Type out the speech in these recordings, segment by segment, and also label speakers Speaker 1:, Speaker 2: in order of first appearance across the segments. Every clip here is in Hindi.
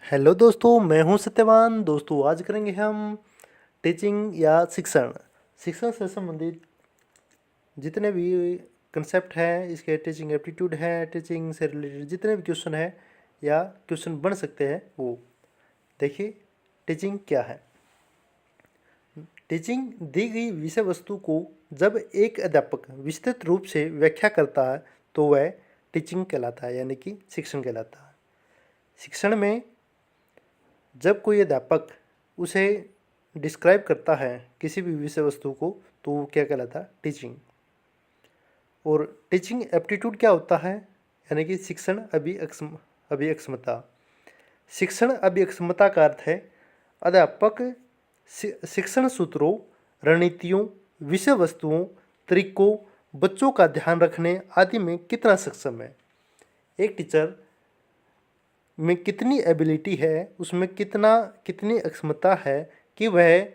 Speaker 1: हेलो दोस्तों, मैं हूं सत्यवान। दोस्तों, आज करेंगे हम टीचिंग या शिक्षण शिक्षण से संबंधित जितने भी कंसेप्ट हैं, इसके टीचिंग एप्टीट्यूड है, टीचिंग से रिलेटेड जितने भी क्वेश्चन है या क्वेश्चन बन सकते हैं वो देखिए। टीचिंग क्या है? टीचिंग दी गई विषय वस्तु को जब एक अध्यापक विस्तृत रूप से व्याख्या करता है तो वह टीचिंग कहलाता है, यानी कि शिक्षण कहलाता है। शिक्षण में जब कोई अध्यापक उसे डिस्क्राइब करता है किसी भी विषय वस्तु को तो वो क्या कहलाता है? टीचिंग। और टीचिंग एप्टीट्यूड क्या होता है? यानी कि शिक्षण अभिक्षमता। शिक्षण अभिक्षमता का अर्थ है अध्यापक शिक्षण सूत्रों, रणनीतियों, विषय वस्तुओं, तरीकों, बच्चों का ध्यान रखने आदि में कितना सक्षम है। एक टीचर में कितनी एबिलिटी है, उसमें कितनी अक्षमता है कि वह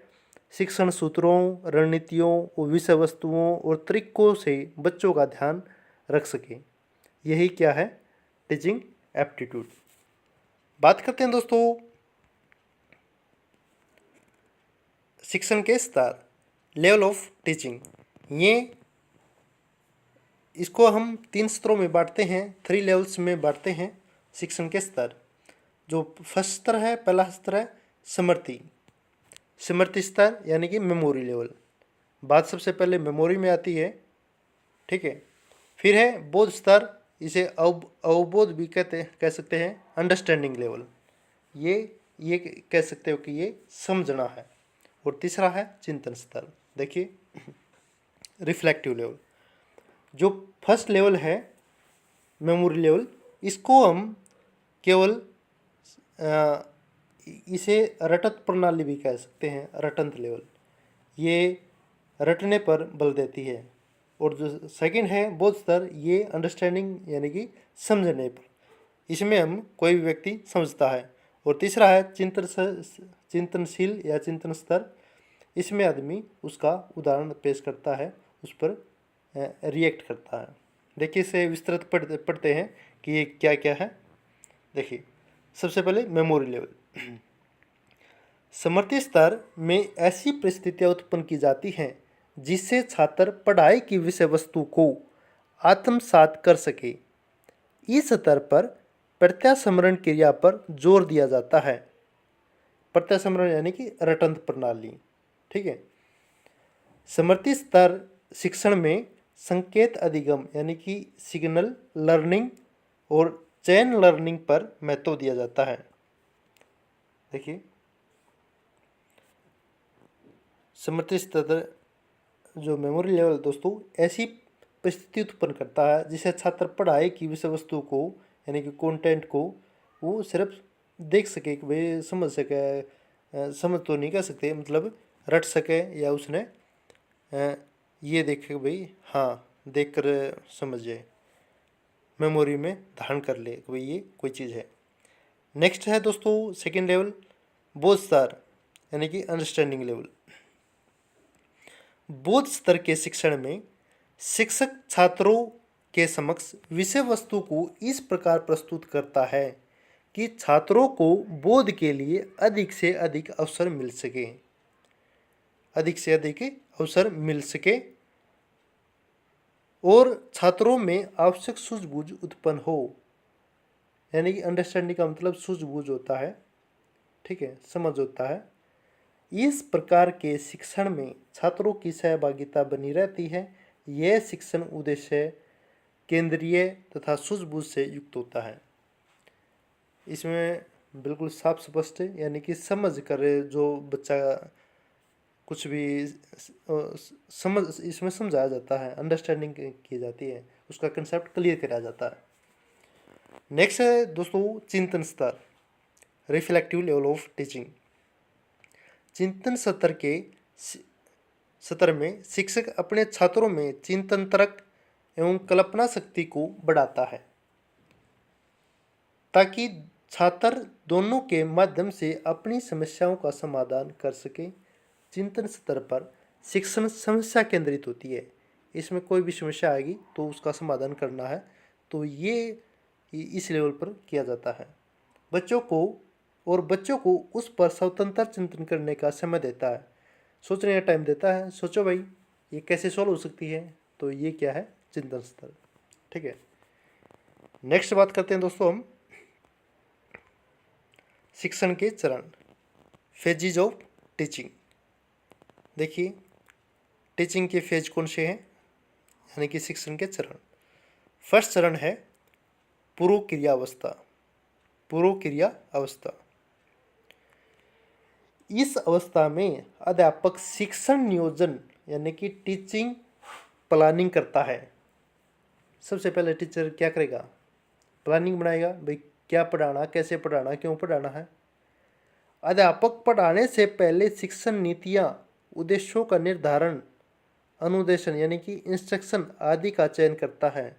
Speaker 1: शिक्षण सूत्रों, रणनीतियों और विषय वस्तुओं और तरीकों से बच्चों का ध्यान रख सके। यही क्या है? Teaching aptitude. बात करते हैं दोस्तों शिक्षण के स्तर, लेवल ऑफ टीचिंग। ये इसको हम 3 स्तरों में बांटते हैं, 3 लेवल्स में बांटते हैं शिक्षण के स्तर। जो फर्स्ट स्तर है, पहला स्तर है स्मृति स्तर, यानी कि मेमोरी लेवल। बात सबसे पहले मेमोरी में आती है, ठीक है। फिर है बोध स्तर, इसे अवबोध भी कह सकते हैं, अंडरस्टैंडिंग लेवल। ये कह सकते हो कि ये समझना है। और तीसरा है चिंतन स्तर। देखिए, रिफ्लेक्टिव लेवल। जो फर्स्ट लेवल है मेमोरी लेवल, इसको हम केवल इसे रटत प्रणाली भी कह सकते हैं, रटंत लेवल। ये रटने पर बल देती है। और जो सेकंड है बोध स्तर, ये अंडरस्टैंडिंग यानी कि समझने पर, इसमें हम कोई भी व्यक्ति समझता है। और तीसरा है चिंतनशील या चिंतन स्तर, इसमें आदमी उसका उदाहरण पेश करता है, उस पर रिएक्ट करता है। देखिए, इसे विस्तृत पढ़ते हैं कि ये क्या क्या है। देखिए, सबसे पहले मेमोरी लेवल। स्मृति स्तर में ऐसी परिस्थितियाँ उत्पन्न की जाती हैं जिससे छात्र पढ़ाई की विषय वस्तु को आत्मसात कर सके। इस स्तर पर प्रत्यास्मरण क्रिया पर जोर दिया जाता है। प्रत्यास्मरण यानी कि रटंत प्रणाली, ठीक है। स्मृति स्तर शिक्षण में संकेत अधिगम यानी कि सिग्नल लर्निंग और चेन लर्निंग पर महत्व दिया जाता है। देखिए, स्मृति स्तर जो मेमोरी लेवल दोस्तों ऐसी परिस्थिति उत्पन्न करता है जिसे छात्र पढ़ाई की विषय वस्तु को यानी कि कंटेंट को वो सिर्फ देख सके कि भाई समझ सके, समझ तो नहीं कह सकते, मतलब रट सके, या उसने ये देखे भाई हाँ देख कर समझ जाए, मेमोरी में धारण कर ले कि भाई ये कोई चीज़ है। नेक्स्ट है दोस्तों सेकेंड लेवल बोध स्तर यानी कि अंडरस्टैंडिंग लेवल। बोध स्तर के शिक्षण में शिक्षक छात्रों के समक्ष विषय वस्तु को इस प्रकार प्रस्तुत करता है कि छात्रों को बोध के लिए अधिक से अधिक अवसर मिल सके और छात्रों में आवश्यक सूझबूझ उत्पन्न हो। यानी कि अंडरस्टैंडिंग का मतलब सूझबूझ होता है, ठीक है, समझ होता है। इस प्रकार के शिक्षण में छात्रों की सहभागिता बनी रहती है। यह शिक्षण उद्देश्य केंद्रीय तथा सूझबूझ से युक्त होता है। इसमें बिल्कुल साफ स्पष्ट यानी कि समझ कर जो बच्चा कुछ भी समझ इसमें समझाया जाता है, अंडरस्टैंडिंग की जाती है, उसका कंसेप्ट क्लियर कराया जाता है। नेक्स्ट है दोस्तों चिंतन स्तर, रिफ्लेक्टिव लेवल ऑफ टीचिंग। चिंतन सत्र में शिक्षक अपने छात्रों में चिंतन तर्क एवं कल्पना शक्ति को बढ़ाता है ताकि छात्र दोनों के माध्यम से अपनी समस्याओं का समाधान कर सके। चिंतन स्तर पर शिक्षण समस्या केंद्रित होती है। इसमें कोई भी समस्या आएगी तो उसका समाधान करना है, तो ये इस लेवल पर किया जाता है। बच्चों को और बच्चों को उस पर स्वतंत्र चिंतन करने का समय देता है, सोचने का टाइम देता है। सोचो भाई ये कैसे सॉल्व हो सकती है, तो ये क्या है, चिंतन स्तर। ठीक है, नेक्स्ट बात करते हैं दोस्तों हम शिक्षण के चरण, फेजिज ऑफ टीचिंग। देखिए टीचिंग के फेज कौन से हैं, यानी कि शिक्षण के चरण। फर्स्ट चरण है पूर्व क्रिया अवस्था। पूर्व क्रिया अवस्था, इस अवस्था में अध्यापक शिक्षण नियोजन यानी कि टीचिंग प्लानिंग करता है। सबसे पहले टीचर क्या करेगा, प्लानिंग बनाएगा, भाई क्या पढ़ाना, कैसे पढ़ाना, क्यों पढ़ाना है। अध्यापक पढ़ाने से पहले शिक्षण नीतियाँ, उद्देश्यों का निर्धारण, अनुदेशन यानी कि इंस्ट्रक्शन आदि का चयन करता है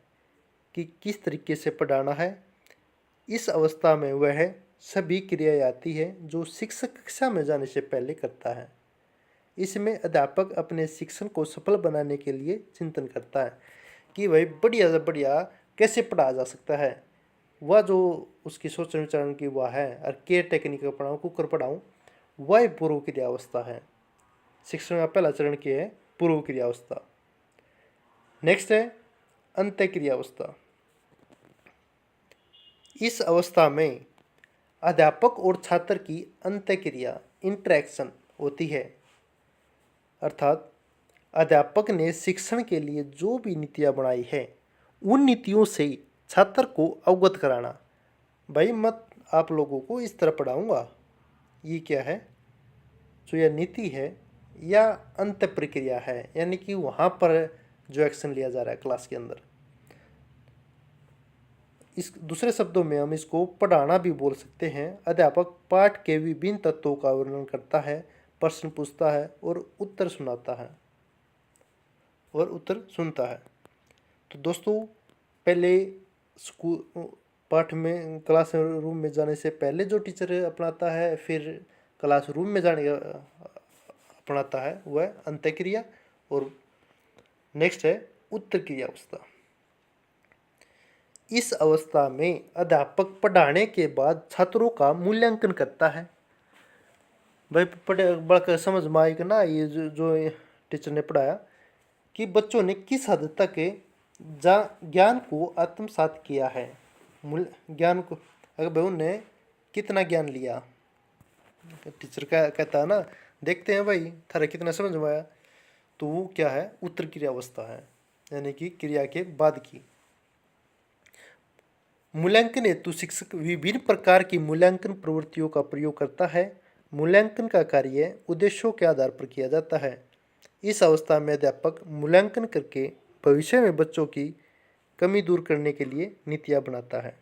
Speaker 1: कि किस तरीके से पढ़ाना है। इस अवस्था में वह सभी क्रियाएं आती है जो शिक्षक कक्षा में जाने से पहले करता है। इसमें अध्यापक अपने शिक्षण को सफल बनाने के लिए चिंतन करता है कि भाई बढ़िया से बढ़िया कैसे पढ़ाया जा सकता है। वह जो उसकी सोच विचारण की वह है, और केयर टेक्निक पढ़ाऊँ, कुकर पढ़ाऊँ, वह पूर्व क्रिया अवस्था है। शिक्षण का पहला चरण क्या है, पूर्व क्रिया अवस्था। नेक्स्ट है अंत्य क्रिया अवस्था। इस अवस्था में अध्यापक और छात्र की अंत्य क्रिया इंटरेक्शन होती है, अर्थात अध्यापक ने शिक्षण के लिए जो भी नीतियाँ बनाई है उन नीतियों से छात्र को अवगत कराना। भाई मत आप लोगों को इस तरह पढ़ाऊँगा, ये क्या है, जो यह नीति है या अंत प्रक्रिया है, यानी कि वहाँ पर जो एक्शन लिया जा रहा है क्लास के अंदर। इस दूसरे शब्दों में हम इसको पढ़ाना भी बोल सकते हैं। अध्यापक पाठ के विभिन्न तत्वों का वर्णन करता है, प्रश्न पूछता है और उत्तर सुनाता है और उत्तर सुनता है। तो दोस्तों पहले स्कूल पाठ में क्लास रूम में जाने से पहले जो टीचर अपनाता है, फिर क्लास रूम में जाने अपनाता है, वह अंत्य क्रिया। और नेक्स्ट है उत्तर क्रिया अवस्था। इस अवस्था में अध्यापक पढ़ाने के बाद छात्रों का मूल्यांकन करता है। भाई पढ़े बड़ा समझ में आएगा ना ये जो टीचर ने पढ़ाया, कि बच्चों ने किस हद तक ज्ञान को आत्मसात किया है। ज्ञान को अगर भाई उन्होंने कितना ज्ञान लिया, टीचर का कहता है ना, देखते हैं भाई थारा कितना समझ में आया। तो वो क्या है, उत्तर क्रिया अवस्था है, यानी कि क्रिया के बाद की। मूल्यांकन हेतु शिक्षक विभिन्न प्रकार की मूल्यांकन प्रवृत्तियों का प्रयोग करता है। मूल्यांकन का कार्य उद्देश्यों के आधार पर किया जाता है। इस अवस्था में अध्यापक मूल्यांकन करके भविष्य में बच्चों की कमी दूर करने के लिए नीतियाँ बनाता है।